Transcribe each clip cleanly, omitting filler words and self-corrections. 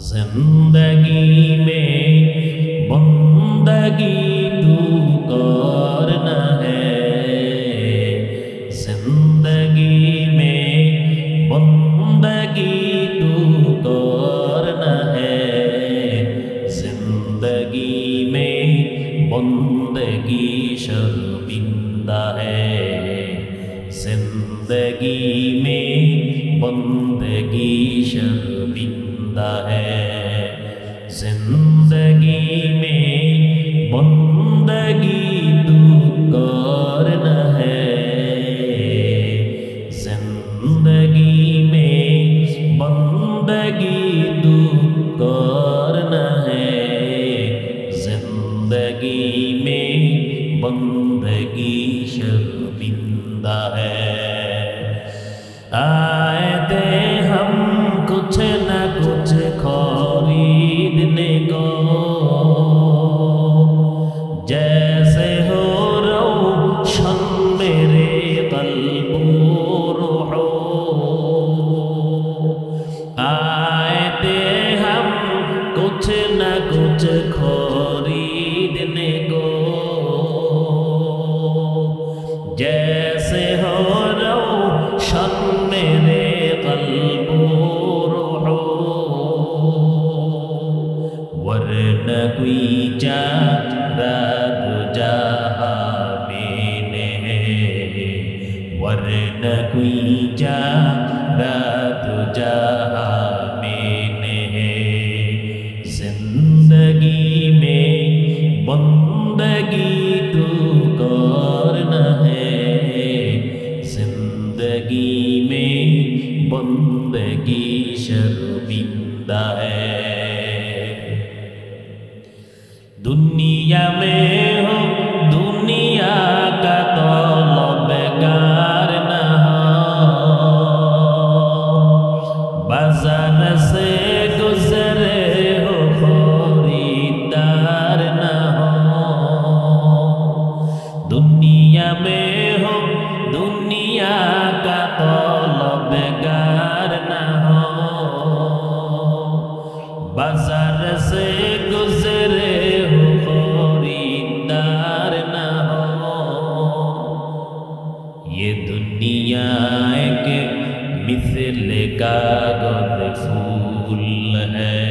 जिंदगी में बंदगी तू करना है, जिंदगी में बंदगी तू करना है, जिंदगी में बंदगी शर्मिंदा है, जिंदगी में बंदगी शर्मिंदा है, जिंदगी में बंदगी तू करना है, जिंदगी में बंदगी तू करना है, जिंदगी में बंदगी शर्मिंदा है। आए थे हम कुछ न कुछ खरीदने को, जैसे हो रोशन मेरे क़ल्ब रूह। आए थे हम कुछ न कुछ खरीदने को, जैसे हो रोशन मेरे क़ल्ब रूह। वरना कोई चारा दूजा में है, वरना कोई चारा दूजा में है, जिंदगी में बंदगी तू करना है, जिंदगी में बंदगी शर्मिंदा है। दुनिया में हो दुनिया का तलबगार न हो, बाजार से गुजरे हो खरीदार न हो। दुनिया में हो दुनिया का तलबगार न हो, बाजार से गुजरे हो खरीदार न हो। ये दुनिया एक मिसल कागज़ फूल है,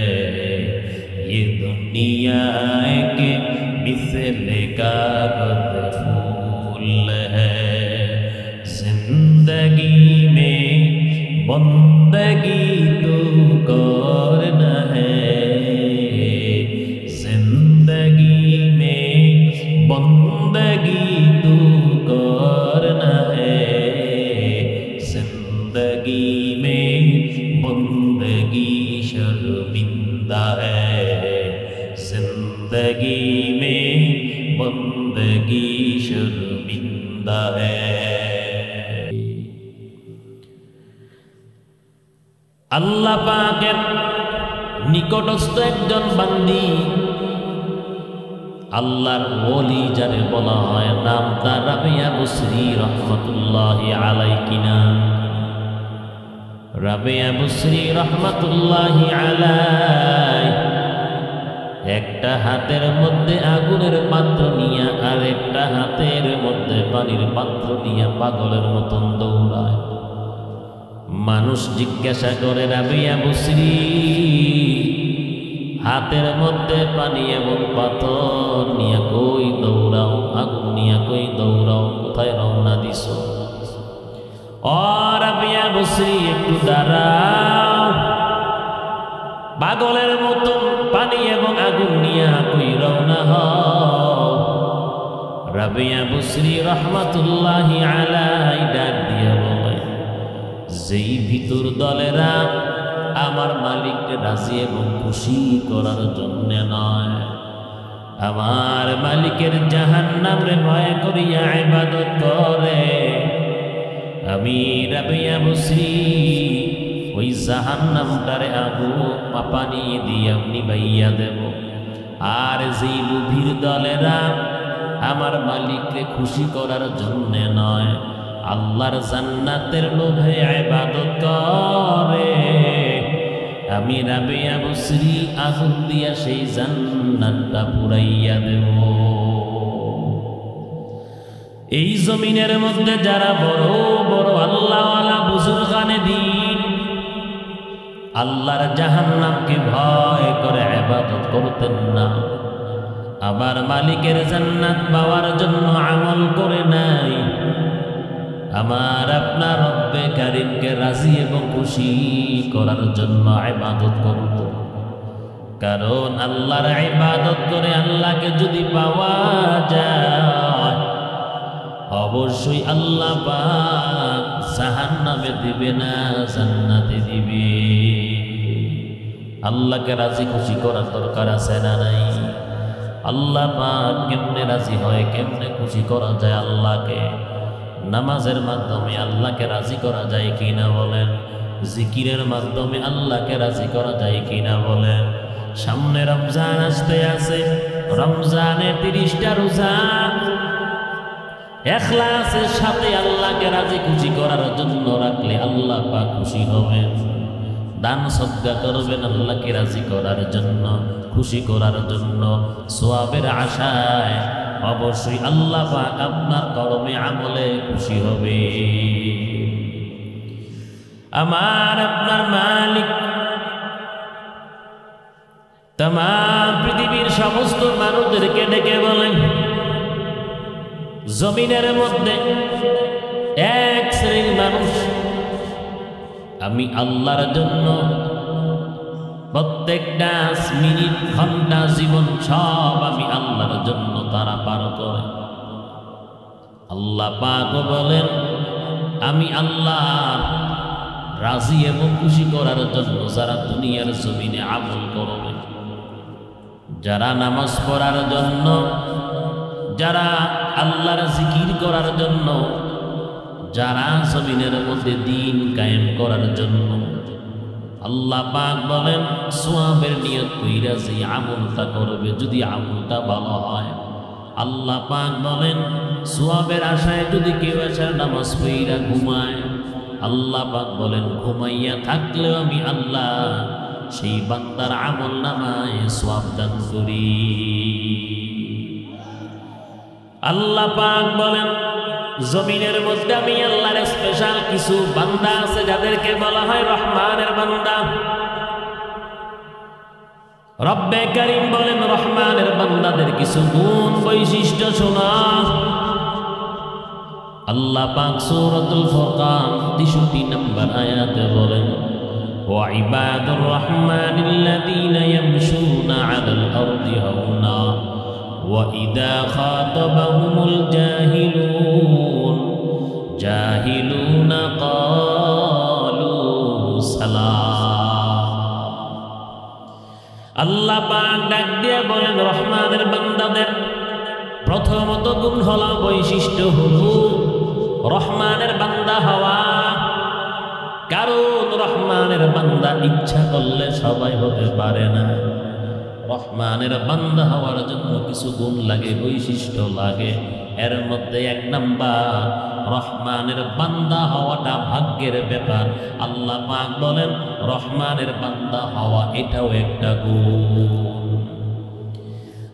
ये दुनिया एक मिसल कागज़ फूल है, जिंदगी में बंदगी तू करना है, जिंदगी में बंदगी तू करना है, जिंदगी में बंदगी शर्मिंदा है, जिंदगी में बंदगी शर्मिंदा है। আল্লাহ পাকের নিকটস্থ একজন বান্দী, আল্লাহর ওলি যারে বলা হয়, নাম তার রাবিয়া বুসরি রহমাতুল্লাহি আলাইহিনা। রাবিয়া বুসরি রহমাতুল্লাহি আলাইহি একটা হাতের মধ্যে আগুনের পাত্র নিয়ে আর একটা হাতের মধ্যে পানির পাত্র নিয়ে পাগলের মতন দৌড়ায়। মানুষ জিজ্ঞাসা করে, রাবিয়া বুসরি, হাতের মধ্যে পানি এবং পাথর নিয়ে কই দৌড়াও, আগুন নিয়ে কই দৌড়াও, কোথায় রওনা দিছ? ও রাবিয়া বুসরি, একটু দাঁড়াও, পাগলের মতন পানি এবং আগুন নিয়ে কই রওনা হও। রাবিয়া বুসরি রহমাতুল্লাহি আলাইহি ডাক দিয়া বলে, যেই ভিতর দলেরা আমার মালিককে রাজি এবং খুশি করার জন্য নয়, আমার মালিকের জাহান্নামে ভয় করিয়া ইবাদত করে, আমি রাবিয়া বুসরি ওই জাহান্নামটারে আগুন পানি দিয়ে আপনি বাইয়া দেব। আর যেই লোভীর দলেরা আমার মালিককে খুশি করার জন্য নয়, আল্লাহর জান্নাতের লোভে ইবাদত করে, আমি রাবিয়া বসরি আগুন দিয়া সেই জান্নাতটা পুরাইয়া দেব। এই জমিনের মধ্যে যারা বড় বড় আল্লাহওয়ালা বুজুর্গানে দিন আল্লাহর জাহান্নামকে ভয় করে ইবাদত করতেন না, আবার মালিকের জান্নাত পাওয়ার জন্য আমল করে নাই, আমার আপনার রব্বে কারীমকে রাজি এবং খুশি করার জন্য ইবাদত করত। কারণ আল্লাহর ইবাদত করে আল্লাহকে যদি পাওয়া যায় অবশ্যই আল্লাহ পাক জাহান্নামে দিবে না, জান্নাতে দিবে। আল্লাহকে রাজি খুশি করার দরকার আছে না নাই? আল্লাহ পাক কেমনে রাজি হয়, কেমনে খুশি করা যায় আল্লাহকে? নামাজের মাধ্যমে আল্লাহকে রাজি করা যায় কিনা বলেন? জিকিরের মাধ্যমে আল্লাহকে রাজি করা যায় কিনা বলেন? সামনে রমজান আসতে আছে, রমজানে 30টা রোজা ইখলাসের সাথে আল্লাহকে রাজি খুশি করার জন্য রাখলে আল্লাহ পাক খুশি হবেন। দান সদকা করবেন আল্লাহকে রাজি করার জন্য, খুশি করার জন্য, সওয়াবের আশায়, অবশ্যই আল্লাহ পাক আপনার কর্মে আমলে খুশি হবে। আমার আপনার মালিক তাম পৃথিবীর সমস্ত মানুষদেরকে ডেকে বলেন, জমিনের মধ্যে এক শ্রেণীর মানুষ আমি আল্লাহর জন্য প্রত্যেকটা মিনিট ঘন্টা জীবন সব আমি আল্লাহর জন্য তারা পার করে। আল্লাহ পাক বলেন আমি আল্লাহ রাজি এবং খুশি করার জন্য যারা দুনিয়ার জমিনে আমল করবে, যারা নামাজ পড়ার জন্য, যারা আল্লাহর জিকির করার জন্য, যারা জমিনের মধ্যে দিন কায়েম করার জন্য, আল্লাহ পাক বলেন সওয়াবের নিয়ত কইরা যে আমলটা করবে, যদি আমলটা ভালো হয়, আল্লাহ পাক বলেন সওয়াবের আশায় যদি কেউ এসে নামাজ পড়া ঘুমায়, আল্লাহ পাক বলেন ঘুমাইয়া থাকলেও আমি আল্লাহ সেই বান্দার আমল নামায় সওয়াব দান করি। আল্লাহ পাক বলেন জমিনের মধ্যে আমি আল্লাহর স্পেশাল কিছু বান্দা আছে যাদেরকে বলা হয় রহমানের বান্দা। রব্বে কারীম বলেন রহমানের বান্দাদের কিছু গুণ বৈশিষ্ট্য শোনা। আল্লাহ পাক সূরাতুল ফুরকান 63 নম্বর আয়াতে বলেন ওয়া ইবাদুর রহমানিল্লাযীনা ইয়ামশুনা আলাল আরদি হাওনা ওয়া ইযা খাতাবাহুমুল জাহিলুনা ক্বালু সালাম। আল্লাহ পাক ডাক দিয়ে বলেন রহমানের বান্দাদের প্রথমত গুণ হলো, বৈশিষ্ট্য হলো রহমানের বান্দা হওয়া। কারণ রহমানের বান্দা ইচ্ছা করলে সবাই হতে পারে না। রহমানের বান্দা হওয়ার জন্য কিছু গুণ লাগে, বৈশিষ্ট্য লাগে। এর মধ্যে 1 নাম্বার রহমানের বান্দা হওয়াটা ভাগ্যের ব্যাপার। আল্লাহ পাক বলেন রহমানের বান্দা হওয়া এটাও একটা গুণ।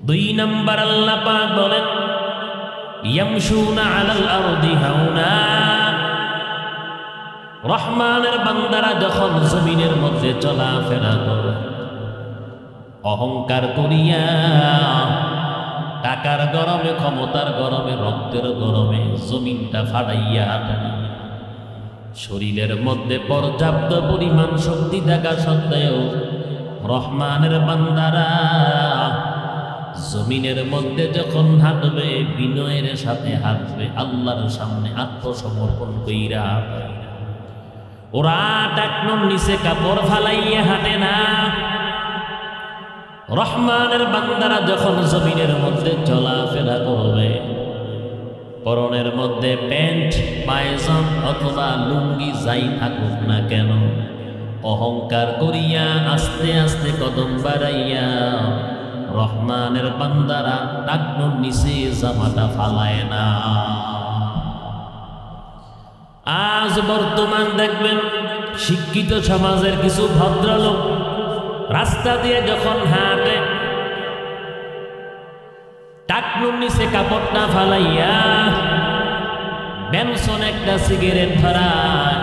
2 নাম্বার আল্লাহ পাক বলেন ইয়ামশুনা আলাল আরদি হাওনা। রহমানের বান্দারা যখন জমিনের মধ্যে চলাফেরা করে অহংকার করিয়া, টাকার গরমে, ক্ষমতার গরমে, রক্তের গরমে জমিনটা ফাড়াইয়া হাঁটে না। শরীরের মধ্যে পর্যাপ্ত পরিমাণ শক্তি থাকা সত্ত্বেও রহমানের বান্দারা জমিনের মধ্যে যখন হাঁটবে বিনয়ের সাথে হাঁটবে, আল্লাহর সামনে আত্মসমর্পণ কইরা। ওরা টাকনোর নিচে কাপড় ফালাইয়া হাঁটে না। রহমানের বান্দারা যখন জমিনের মধ্যে চলাফেরা করবে, পরনের মধ্যে প্যান্ট, পায়জাম অথবা লুঙ্গি যাই থাকুক না কেন, অহংকার করিয়া আস্তে আস্তে কদম বাড়াইয়া রহমানের বান্দারা টাকনোর নিচে জামাটা ফালায় না। আজ বর্তমান দেখবেন শিক্ষিত সমাজের কিছু ভদ্রলোক রাস্তা দিয়ে যখন হাঁটে টাকনুর নিচে কাপড়টা ফালাইয়া বেনসন একটা সিগারেট ধরায়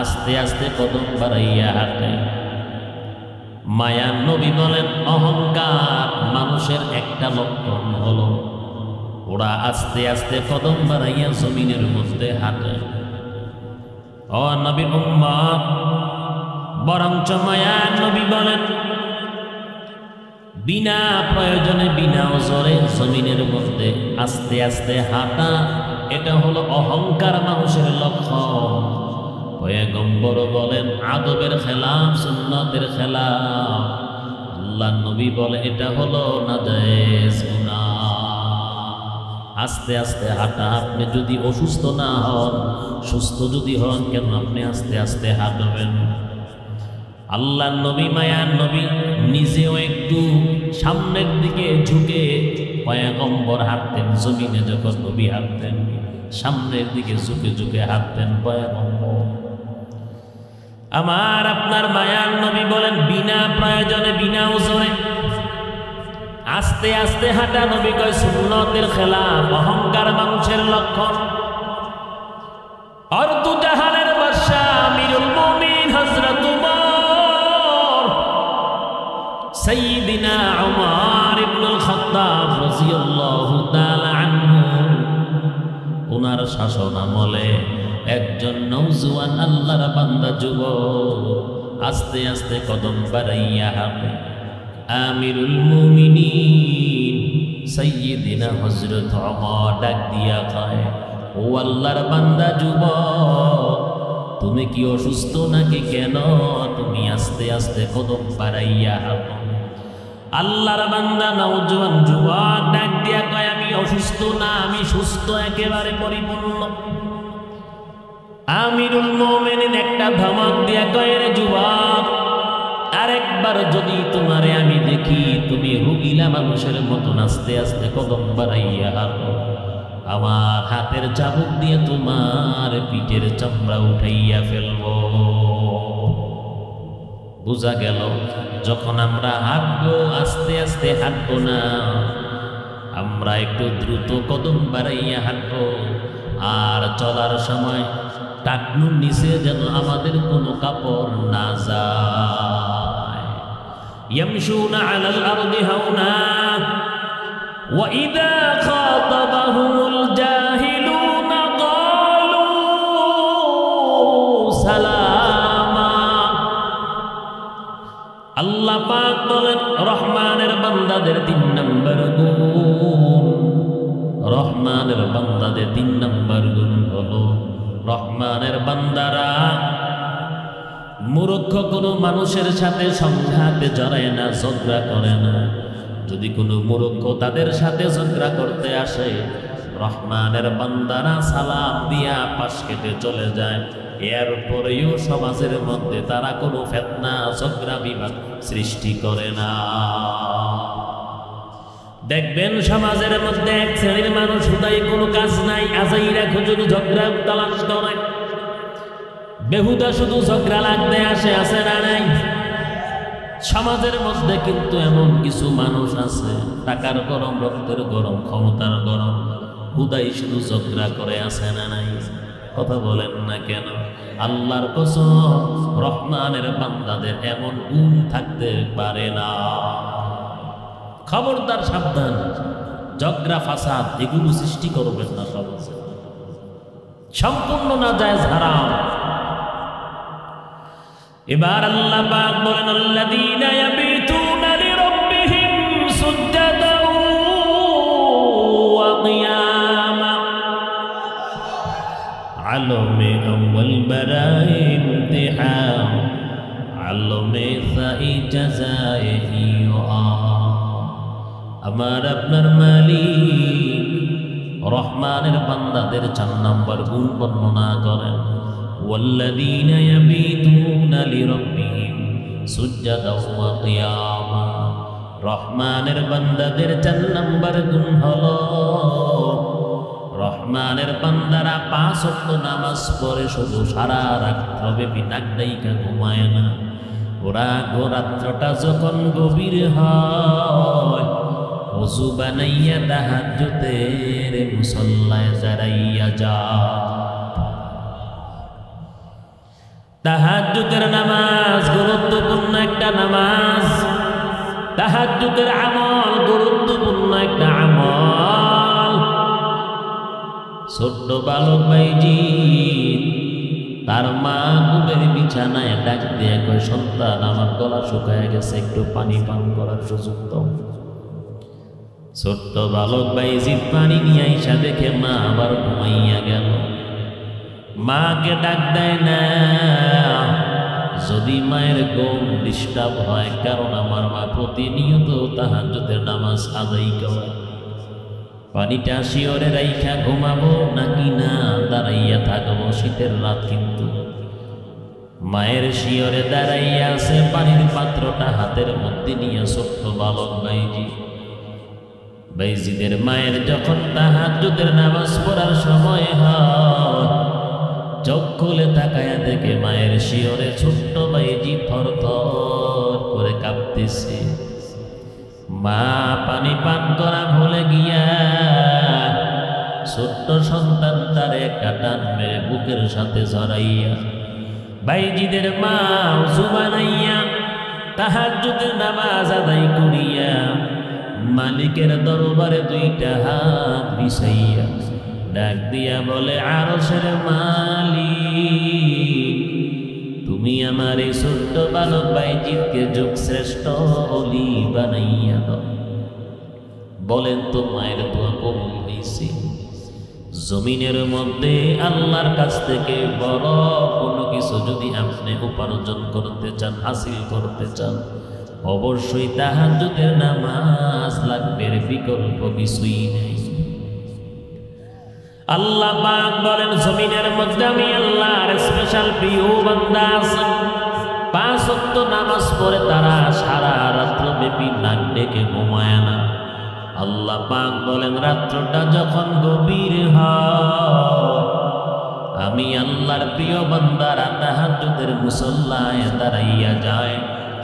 আস্তে আস্তে কদম বাড়াইয়া হাঁটে। মায়ার নবী বলেন অহংকার মানুষের একটা লক্ষণ হলো ওরা আস্তে আস্তে কদম বাড়াইয়া জমিনের মধ্যে হাঁটে। ও নবীর উম্মত, বরঞ্চ মায়ার নবী বলেন বিনা প্রয়োজনে বিনা ওজরে জমিনের মধ্যে আস্তে আস্তে হাঁটা এটা হলো অহংকার মানুষের লক্ষণ। পয়গম্বর বলেন আদবের খেলাফ, সুন্নতের খেলাফ। আল্লাহ নবী বলে এটা হলো নাজায়েজ গুনাহ। আস্তে আস্তে হাঁটা, আপনি যদি অসুস্থ না হন, সুস্থ যদি হন, কেন আপনি আস্তে আস্তে হাঁটবেন? আল্লাহ নবী মায়ার নবী নিজেও একটু সামনের দিকে ঝুঁকে পয়গম্বর হাঁটতেন। জমিনে যখন নবী হাঁটতেন সামনের দিকে ঝুঁকে ঝুঁকে হাঁটতেন পয়গম্বর। আমার আপনার মায়ার নবী বলেন বিনা প্রয়োজনে বিনা ওজরে আস্তে আস্তে হাঁটা নবী কয় সুন্নতের খেলাফ, অহংকার মানুষের লক্ষণ। অর্দু জাহানের বাদশা আমিরুল মুমিনিন হযরত উমর, সাইয়্যিদিনা উমর ইবনুল খাত্তাব রাদিয়াল্লাহু তাআলা আনহু, ওনার শাসন আমলে একজন নওজোয়ান আল্লাহর বান্দা যুবক আস্তে আস্তে কদম বাড়াইয়া হাঁটে। আমিরুল মুমিনিন সাইয়্যিদিনা হযরত ওমর ডাক দিয়া কয়, ও আল্লাহর বান্দা যুবক, তুমি কি অসুস্থ নাকি? কেন তুমি আস্তে আস্তে কদম বাড়াইয়া হাঁটো? আল্লাহর বান্দা নওজোয়ান যুবক ডাক দিয়া কয়, আমি অসুস্থ না, আমি সুস্থ একেবারে পরিপূর্ণ। আমিরুল মুমিনিন একটা ধমক দিয়া কয়, রে যুবক, আরেকবার যদি তোমারে আমি দেখি তুমি রুগীলা মানুষের মতন আস্তে আস্তে কদম বাড়াইয়া হাঁটো, আমার হাতের চাবুক দিয়ে তোমার পিঠের চামড়া উঠাইয়া ফেলব। বোঝা গেল যখন আমরা হাঁটবো আস্তে আস্তে হাঁটবো না, আমরা একটু দ্রুত কদম বাড়াইয়া হাঁটবো। আর চলার সময় টাকনুর নিচে যেন আমাদের কোনো কাপড় না যায়। ইয়ামশুনা আলাল আরদি হাওনা ওয়া ইযা খাতাবাহুমুল জাহিলুনা ক্বালু সালামা। আল্লাহ পাক বলেন রহমানের বান্দাদের ৩ নম্বর গুণ, রহমানের বান্দাদের ৩ নম্বর গুণ হলো রহমানের বান্দারা মূর্খ কোনো মানুষের সাথে সংঘাতে জড়ায় না, ঝগড়া করে না। যদি কোনো মূর্খ তাদের সাথে ঝগড়া করতে আসে, রহমানের বান্দারা সালাম দিয়া পাশ কেটে চলে যায়। এরপরেও সমাজের মধ্যে তারা কোনো ফিতনা ঝগড়া বিবাদ সৃষ্টি করে না। দেখবেন সমাজের মধ্যে এক শ্রেণীর মানুষ হুদাই কোনো কাজ নাই, আজাইরা খুঁজুর ঝগড়া তালাশ করে, বেহুদা শুধু ঝগড়া লাগতে আসে, আছে না নাই? সমাজের মধ্যে কিন্তু এমন কিছু মানুষ আছে, টাকার গরম, রক্তের গরম, ক্ষমতার গরম, হুদাই শুধু ঝগড়া করে, আছে না নাই? কথা বলেন না কেন? আল্লাহর কসম রহমানের বান্দাদের এমন গুণ থাকতে পারে না। খবরদার, সাবধান, ঝগড়া ফাসাদ এগুলো সৃষ্টি করবেন না সমাজে, সম্পূর্ণ নাজায়েজ, হারাম। এবার আল্লাহ পাক বলেন আল্লাযীনা ইয়াবিতুনা লিরাব্বিহিম সুজদাদান ওয়া কিয়ামা। আলমে আউয়াল বারায়ে ইমতিহান, আলমে সাই জাযায়ে ইয়া। আমার আপনার মালিক রহমানের বান্দাদের ৪ নম্বর গুণ বর্ণনা করেন, ওয়াল্লাযীনা ইয়াবিতুনা লিরাব্বিহিম সুজদান ওয়া কিয়ামা। রহমানের বান্দাদের ৪ নম্বর গুণ হলো রহমানের বান্দারা ৫ ওয়াক্ত নামাজ পড়ে, শুধু সারা রাত ব্যাপী নাক ডাইকা ঘুমায় না। ওরা রাত্রটা যখন গভীর হয় ওযু বানাইয়া তাহাজ্জুদের মুসল্লায় দাঁড়াইয়া যায়। তাহাজ্জুদের নামাজ গুরুত্বপূর্ণ একটা নামাজ, তাহাজ্জুদের আমল গুরুত্বপূর্ণ একটা আমল। ছোট্ট বালক ভাইজি তার মা ঘুমের বিছানায় ডাক দিয়ে কয়, সন্তান আমার গলা শুকায় গেছে, একটু পানি পান করার সুযোগ দাও। ছোট্ট বালক ভাইজি পানি নিয়ে আইসা দেখে মা আবার ঘুমাইয়া গেল। মাকে ডাক দেয় না, যদি মায়ের ঘুম ডিস্টার্ব হয়, কারণ আমার মা প্রতিনিয়ত তাহাজ্জুদের নামাজ আদায় করে। পানিটা শিওরে রাইখা ঘুমাবো নাকি না দাঁড়াইয়া থাকবো, শীতের রাত কিন্তু। মায়ের শিওরে দাঁড়াইয়া আছে, পানির পাত্রটা হাতের মধ্যে নিয়ে ছোট্ট বালক ভাইজিদের মায়ের যখন তাহাজ্জুদের নামাজ পড়ার সময় হয়, চোখ খুলে তাকায়া দেখে মায়ের শিওরে ছোট্ট ভাইজি থরথর করে কাঁপতেছে। মা পানি পান করা ভুলে গিয়া ছোট্ট সন্তান তারে একটা টান মেরে বুকের সাথে জড়াইয়া ভাইজিদের মা ওযু বানাইয়া তাহাজ্জুদের নামাজ আদায় করিয়া মালিকের দরবারে দুইটা হাত বিছাইয়া ডাক দিয়া বলে, আরশের মালিক, তুমি আমার এই ছোট্ট বালক ভাইজিকে যুগ শ্রেষ্ঠ ওলি বানাইয়া দাও। বলেন তো মায়ের দোয়া কবুল হয়েছে? জমিনের মধ্যে আল্লাহর কাছ থেকে বড় কোনো কিছু যদি আপনি উপার্জন করতে চান, হাসিল করতে চান, অবশ্যই তাহাজ্জুদের নামাজ লাগবে, বিকল্প কিছুই নেই। আল্লাহ পাক বলেন, জমিনের মধ্যে আমি আল্লাহর স্পেশাল প্রিয় বান্দা আছে, 5 ওয়াক্ত নামাজ পড়ে তারা সারা রাত্র ব্যাপী নাক ডেকে ঘুমায় না। আল্লাহ পাক বলেন, রাত্রটা যখন গভীর হয় আমি আল্লাহর প্রিয় বান্দারা তাহাজ্জুদের মুসল্লায় দাঁড়াইয়া যায়,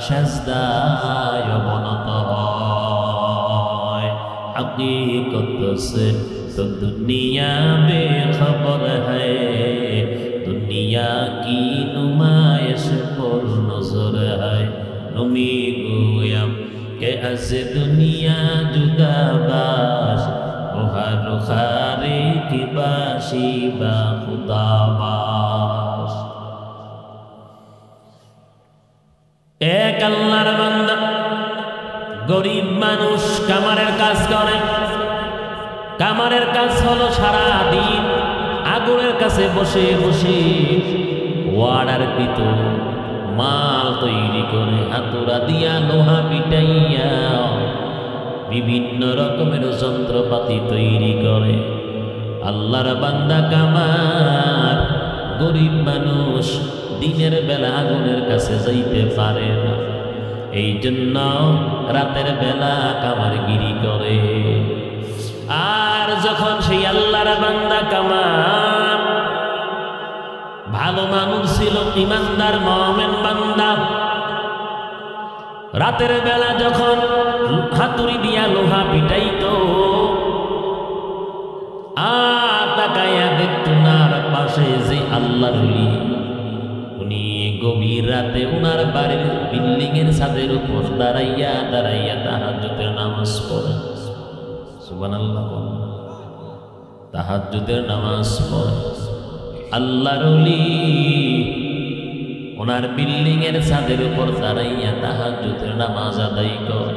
সাজদায় অবনত হয়। হकीकत से तो दुनिया बेखबर है, दुनिया की नुमाइश पर नजर है। नमी गोयम के अज दुनिया जुदा बाश, ओ हर खारे की बाशी बा खुदा बाश। एक अल्लाहर बंदा गरीब मानुष कामारेर काज करे। কামারের কাজ হলো সারা দিন আগুনের কাছে বসে বসে ওয়ার্ডারকৃত মাল তৈরি করে, হাতুড়া দিয়া লোহা পিটাইয়া বিভিন্ন রকমের যন্ত্রপাতি তৈরি করে। আল্লাহর বান্দা কামার গরিব মানুষ দিনের বেলা আগুনের কাছে যাইতে পারে না, এই জন্য রাতের বেলা কামারগিরি করে। আর যখন সেই আল্লাহর বান্দা কামার ভালো মানুষ ছিল, ইমানদার মুমিন বান্দা, রাতের বেলা যখন হাতুড়ি দিয়া লোহা পিটাইতো আর তাকায়া দেখতো না পাশে যে আল্লাহর ওলি, উনি গভীর রাতে উনার বাড়ির বিল্ডিং এর ছাদের উপর দাঁড়াইয়া দাঁড়াইয়া তাহাজ্জুদের নামাজ পড়ে। সুবহানাল্লাহ, তাহাজ্জুদের নামাজ পড়ে। আল্লাহর ওলি ওনার বিল্ডিং এর ছাদের উপর দাঁড়াইয়া তাহাজ্জুদের নামাজ আদায় করে।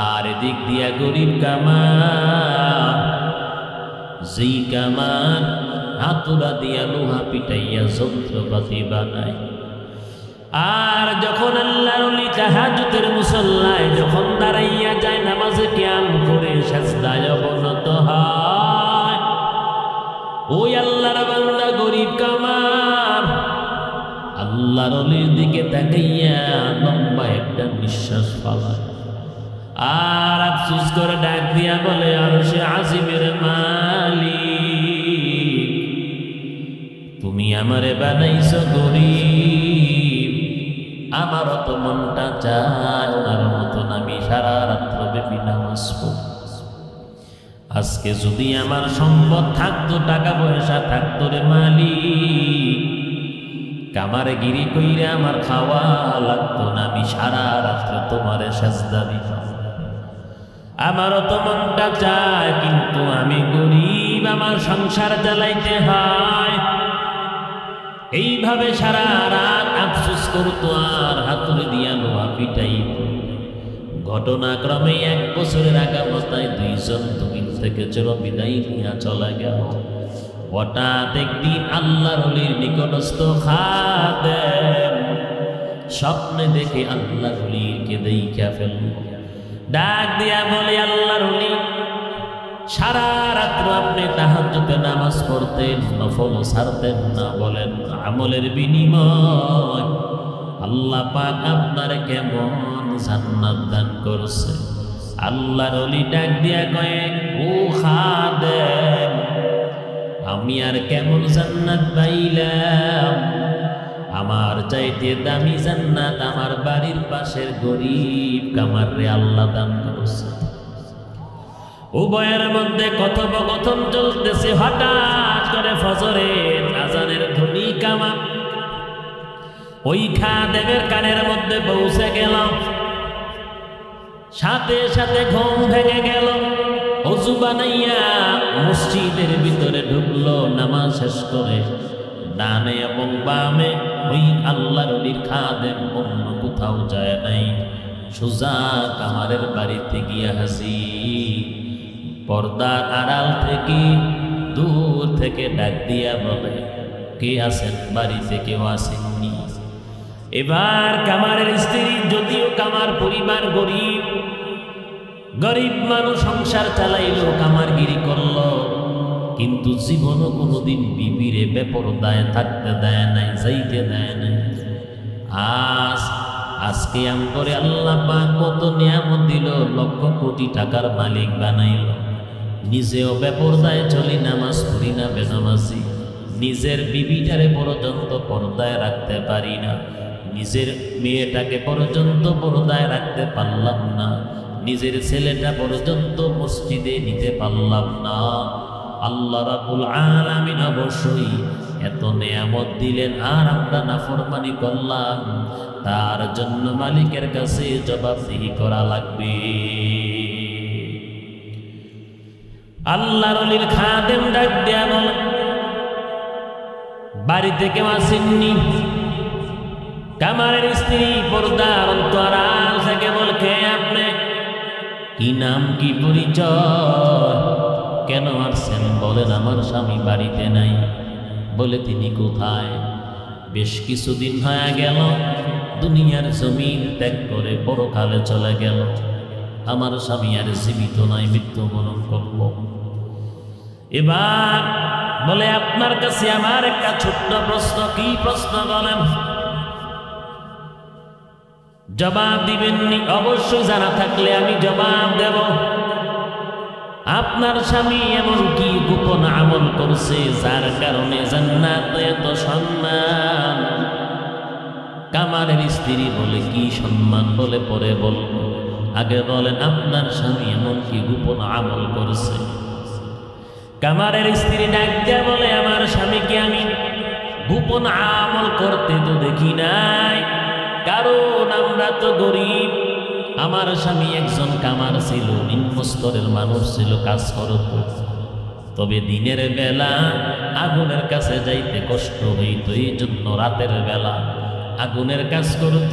আর এদিক দিয়া গরিব কামার, যেই কামার হাতুড়া দিয়া লোহা পিটাইয়া যন্ত্রপাতি বানায়। আর যখন আল্লাহর ওলি তাহাজ্জুদের মুসল্লায় যখন দাঁড়াইয়া যায়, নামাজে কিয়াম করে সাজদায় অবনত হয়, ওই আল্লাহর বান্দা গরিব কামার আল্লাহর ওলির দিকে তাকাইয়া লম্বা একটা নিঃশ্বাস ফেলায় আর আফসোস করে ডাক দিয়া বলে, আরশে আজিমের মালিক, তুমি আমারে বানাইছো গরিব, আমারও তো মনটা চায় ওনার মতন আমি সারা রাত্র ব্যাপী নামাজ পড়ি। আজকে যদি আমার সম্পদ থাকতো, টাকা পয়সা থাকতো রে মালিক, কামারে গিরি কইরে আমার খাওয়া লাগতো না, আমি সারা রাত্র তোমারে সাজদা দিতাম। আমারও তো মনটা চায়, কিন্তু আমি গরিব, আমার সংসার চালাইতে হয়। এইভাবে সারা রাত আফসোস করতো আর হাতুড়ি দিয়া লোহা পিটাইত। ঘটনাক্রমে 1 বছরের আগামতায় 2 জন দুনিয়া থেকে চির বিদায় নিয়ে চলে গেল। হঠাৎ একদিন আল্লাহর ওলির নিকটস্থ খাদেম স্বপ্নে দেখে আল্লাহর ওলিকে দেইখা ফেলল। ডাক দিয়া বলে, আল্লাহর ওলি, সারা রাত্র আপনি তাহাজ্জুদে নামাজ পড়তেন, নফল ছাড়তেন না, বলেন আমলের বিনিময় আল্লাহ পাক আপনার কেমন জান্নাত দান করছে। আল্লাহর ওলি ডাক দিয়া কয়ে, ও খাদেম, আমি আর কেমন জান্নাত পাইলাম? আমার চাইতে দামি জান্নাত আমার বাড়ির পাশের গরিব কামাররে আল্লাহ দান করছে। উভয়ের মধ্যে কথোপকথন চলতেছে। হঠাৎ করে ফজরের আজানের ধ্বনি কামা ওই খাদেমের কানের মধ্যে পৌঁছে গেল। সাথে সাথে ঘুম ভেঙে গেল। ওযু বানাইয়া মসজিদের ভিতরে ঢুকলো। নামাজ শেষ করে ডানে এবং বামে ওই আল্লাহর ওলির খাদেম অন্য কোথাও যায় নাই, সোজা কামারের বাড়িতে গিয়া হাজির। পর্দার আড়াল থেকে দূর থেকে ডাক দিয়া বলে, কে আছেন বাড়িতে? কেউ আসেননি। এবার কামারের স্ত্রী, যদিও কামার পরিবার গরিব, গরিব মানুষ সংসার চালাইল, কামারগিরি করল, কিন্তু জীবনও কোনোদিন বিবিরে বেপরদায় থাকতে দেয় নাই, যাইতে দেয় নাই। আজকে আম করে আল্লাহ পাক কত নিয়ামত দিল, লক্ষ কোটি টাকার মালিক বানাইল, নিজেও বেপরদায় চলি, নামাজ পড়ি না, বেনামাজি। নিজের বিবিটারে পর্যন্ত পর্দায় রাখতে পারি না, নিজের মেয়েটাকে পর্যন্ত পর্দায় রাখতে পারলাম না, নিজের ছেলেটা পর্যন্ত মসজিদে নিতে পারলাম না। আল্লাহ রাব্বুল আলামিন অবশ্যই এত নেয়ামত দিলেন, আর আমরা নাফরমানি করলাম, তার জন্য মালিকের কাছে জবাবদিহি করা লাগবে। আল্লাহর ওলির খাদেম ডাক দেয়া বলে, বাড়িতে কেউ আসেননি? কামারের স্ত্রী পর্দার অন্তরাল থেকে বলে, কে আপনি? কি নাম, কি পরিচয়, কেন আসছেন? বলেন আমার স্বামী বাড়িতে নাই। বলে তিনি কোথায়? বেশ কিছুদিন হয়ে গেল দুনিয়ার জমিন ত্যাগ করে পরকালে চলে গেল, আমার স্বামী আর জীবিত নাই, মৃত্যুবরণ করল। এবার বলে, আপনার কাছে আমার একটা ছোট্ট প্রশ্ন। কি প্রশ্ন বলেন? জবাব দিবেননি? অবশ্যই জানা থাকলে আমি জবাব দেব। আপনার স্বামী এমন কি গোপন আমল করছে যার কারণে জান্নাতে এত সম্মান? কামারের স্ত্রী বলে, কি সম্মান? বলে পরে বলবো, আগে বলেন আপনার স্বামী এমন কি গোপন আমল করছে? কামারের স্ত্রী ডাক দিয়া বলে, আমার স্বামীকে আমি গোপন আমল করতে তো দেখি নাই, কারণ আমরা তো গরিব। আমার স্বামী একজন কামার ছিল, নিম্ন স্তরের মানুষ ছিল, কাজ করত। তবে দিনের বেলা আগুনের কাছে যাইতে কষ্ট হইত, এই জন্য রাতের বেলা আগুনের কাজ করত।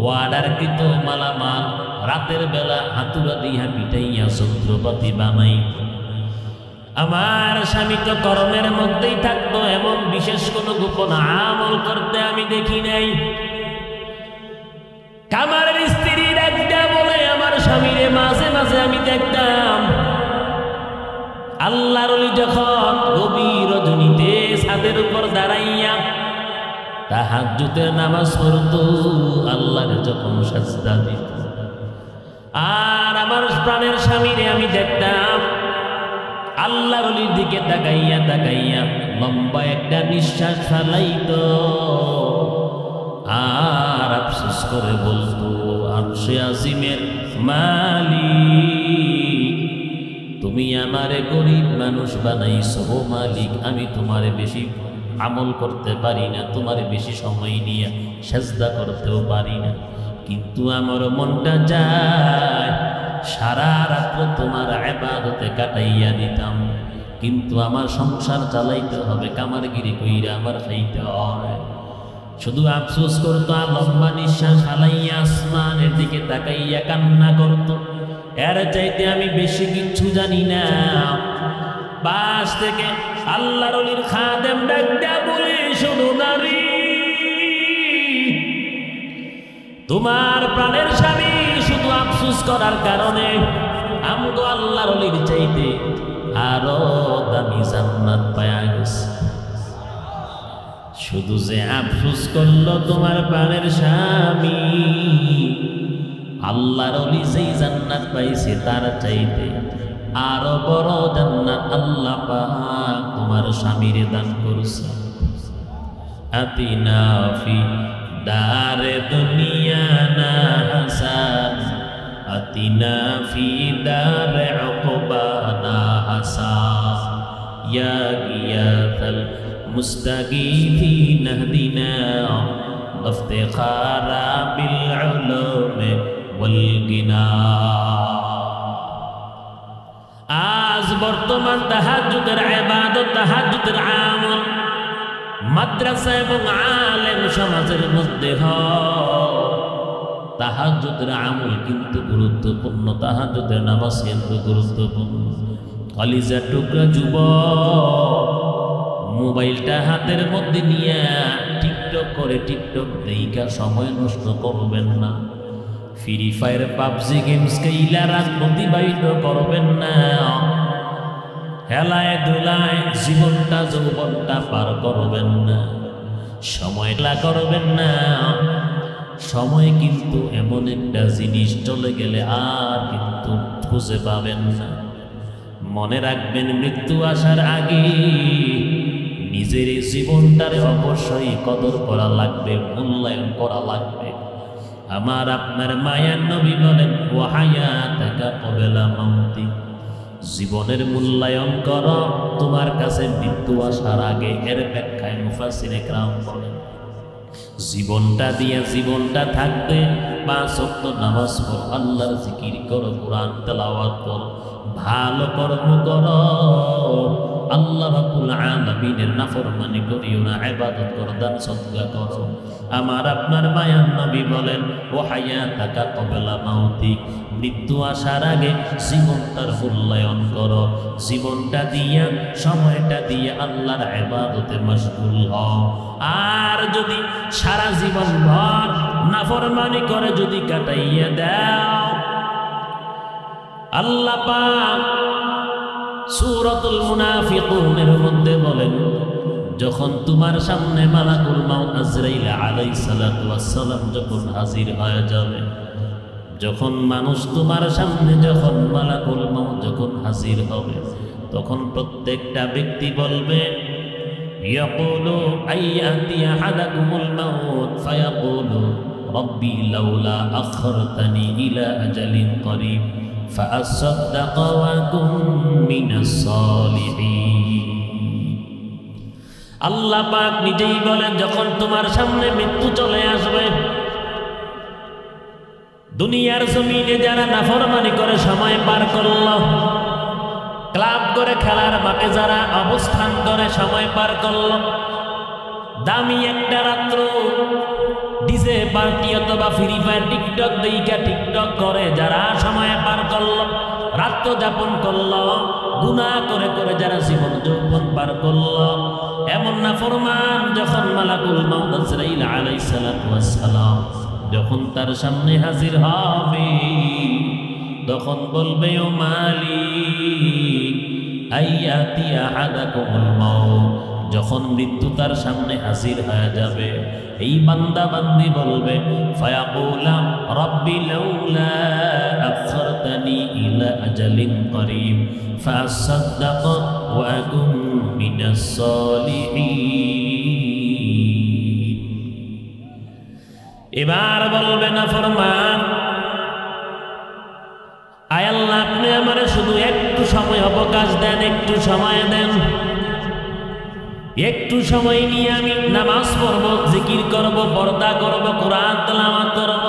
ওয়ার্ডারকৃত মালামাল রাতের বেলা হাতুড়া দিয়া পিটাইয়া যন্ত্রপাতি বানাইত। আমার স্বামী তো কর্মের মধ্যেই থাকতো, এমন বিশেষ কোনো গোপন আমল করতে আমি দেখি নাই। কামারের স্ত্রী ডাকটা বলে, আমার স্বামীরে মাঝে মাঝে আমি দেখতাম আল্লাহর ওলি যখন গভীর রজনীতে ছাদের উপর দাঁড়াইয়া তাহাজ্জুদের নামাজ পড়তো, আল্লাহরে যখন সাজদা দিত, আর আমার প্রাণের স্বামীরে আমি দেখতাম আল্লাহর ওলির দিকে তাকাইয়া তাকাইয়া লম্বা একটা নিঃশ্বাস ফেলাইতো। আর আফসোস করে বলতো, আরশে আজিমের মালিক, তুমি আমারে গরিব মানুষ বানাইছো ও মালিক, আমি তোমারে বেশি আমল করতে পারি না, তোমারে বেশি সময় নিয়ে সেজদা করতেও পারি না, কিন্তু আমার মনটা যায় সারা রাত্র তোমার ইবাদতে কাটাইয়া দিতাম, কিন্তু আমার সংসার চালাইতে হবে, কামারগিরি কইরা আমার খাইতে হয়। শুধু আফসোস করতো আর লম্বা নিঃশ্বাস হালাইয়া আসমানের দিকে তাকাইয়া কান্না করতো, এর চাইতে আমি বেশি কিচ্ছু জানি না। পাশ থেকে আল্লাহর ওলির খাদেম ডাকটা বলে, শুধু নারী, তোমার প্রাণের স্বামী শুধু আফসোস করার কারণে আমগো আল্লাহর ওলির চাইতে আরো দামি জান্নাত পায়া গেছে। শুধু যে আফসোস করলো তোমার প্রাণের স্বামী, আল্লাহর ওলি যেই জান্নাত পাইছে তার চাইতে আরো বড় জান্নাত আল্লাহ পাক তোমার স্বামীরে দান করছে। আতিনা ফি দারে দুনিয়া না হাসান, আতিনা ফি দারে উকবা না হাসান, ইয়া গিয়াতাল মুস্তাগীথিন ইহদিনা ইফতিখারা বিল উলুম ওয়াল গিনা। আজ বর্তমান তাহাজ্জুদের ইবাদত, তাহাজ্জুদের আমল মাদ্রাসা এবং আলেম সমাজের মধ্যে হয়। তাহাজ্জুদের আমল কিন্তু গুরুত্বপূর্ণ, তাহাজ্জুদের নামাজ কিন্তু গুরুত্বপূর্ণ। কলিজার টুকরা যুবক মোবাইলটা হাতের মধ্যে নিয়ে টিকটক করে, টিকটক দেইকা সময় নষ্ট করবেন না। ফ্রি ফায়ার পাবজি গেমস খেলা রাত অতিবাহিত করবেন না। হেলায় দোলায় জীবনটা যৌবনটা পার করবেন না, সময়টা করবেন না। সময় কিন্তু এমন একটা জিনিস, চলে গেলে আর কিন্তু খুঁজে পাবেন না। মনে রাখবেন, মৃত্যু আসার আগে নিজের এই জীবনটারে অবশ্যই কদর করা লাগবে, মূল্যায়ন করা লাগবে। আমার আপনার মায়ার নবী বলেন, ওয়া হায়াতাকা ক্বাবলা মাউতিক, জীবনের মূল্যায়ন করো তোমার কাছে মৃত্যু আসার আগে। এর ব্যাখ্যায় মুফাসসিরে কেরাম বলেন, জীবনটা দিয়ে জীবনটা থাকতে 5 ওয়াক্ত নামাজ পড়ো, আল্লাহর জিকির করো, কোরআন তেলাওয়াত করো, ভালো কর্ম করো, আল্লাহ রাব্বুল আলামিনের নাফরমানি করিও না, ইবাদত করো, দান সদকা করো। আমার আপনার মায়ার নবী বলেন, ও হায়াতাকা ক্বাবলা মাউতিক, মৃত্যু আসার আগে জীবনটার মূল্যায়ন করো, জীবনটা দিয়া সময়টা দিয়ে আল্লাহর ইবাদতে মশগুল হও। আর যদি সারা জীবন ভর নাফরমানি করে যদি কাটাইয়া দাও, আল্লাহ পাক সূরাতুল মুনাফিকুনের মধ্যে বলেন, যখন তোমার সামনে মালাকুল মাউত আজরাইল আলাইহিস সালাতু ওয়াস সালাম যখন হাজির হয়ে যাবে, যখন মানুষ তোমার সামনে, যখন মালাকুল মাউত যখন হাজির হবে, তখন প্রত্যেকটা ব্যক্তি বলবে, ইয়াকুলু আইয়াতি আহাদাকুমুল মাউত ফায়াকুলু রাব্বি লাউলা আখরতানি ইলা আজালিন করিব ফাআসাদদাক ওয়া আকুম মিনাস সালিহিন। আল্লাহ পাক নিজেই বলেন, যখন তোমার সামনে মৃত্যু চলে আসবে, দুনিয়ার জমিনে যারা নাফরমানি করে সময় পার করল, ক্লাব করে খেলার মাঠে যারা অবস্থান করে সময় পার করল, দামি একটা রাত্র ডিজে পার্টি অথবা ফ্রি ফায়ার টিকটক দেইকা টিকটক করে যারা সময় পার করল, রাত্র যাপন করল, গুনাহ করে করে যারা জীবন যৌবন পার করল, এমন নাফরমান যখন মালাকুল মাউত আজরাইল আলাইহিস সালাতু ওয়াস সালাম যখন তার সামনে হাজির হবে, তখন বলবে, ও মালিক আইয়াতি আহাদাকুমুল মাউত, যখন মৃত্যু তার সামনে হাজির হয়ে যাবে, এই বান্দা বান্দি বলবে, ফায়াকুলা রাব্বি লাউলা আখরতানি ইলা আজালিন করিব ফাসাদদাক ওয়া আকুম মিনাস সালিহিন। এবার বলবে না ফরমান, আয় আল্লাহ আপনি আমারে শুধু একটু সময় অবকাশ দেন, একটু সময় দেন, একটু সময় নিয়ে আমি নামাজ পড়ব, জিকির করব, পর্দা করব, কোরআন তেলাওয়াত করব,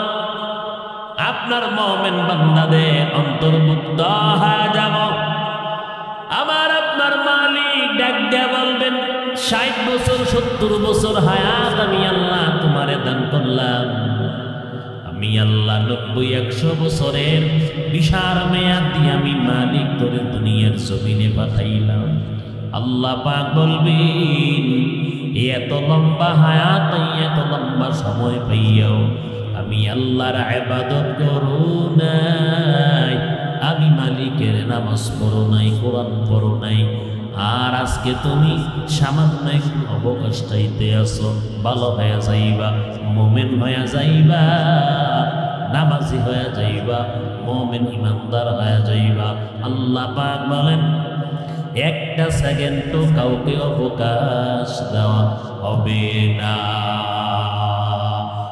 আপনার মুমিন বান্দাদের অন্তর্ভুক্ত হয়ে যাব। আমার আপনার মালিক ডাক দিয়ে বলবেন 60 বছর 70 বছর হায়াত আমি আল্লাহ তোমারে দান করলাম, আমি আল্লাহ 90-100 বছরের বিশাল মেয়াদ দিয়ে আমি মালিক তোরে দুনিয়ার জমিনে পাঠাইলাম। আল্লাহ পাক বলবেন এত লম্বা হায়াত, এত লম্বা সময় পাইয়াও আমি আল্লাহর ইবাদত করো নাই, আমি মালিকের নামাজ পড়ো নাই, কোরআন পড়ো নাই, আর আজকে তুমি সামান্য একটু অবকাশ চাইতে আসো, ভালো হয়ে যাইবা, মুমিন হয়ে যাইবা, নামাজি হয়ে যাইবা, মুমিন ইমানদার হয়ে যাইবা। আল্লাহ পাক বলেন একটা সেকেন্ড তো কাউকে অবকাশ দেওয়া হবে না।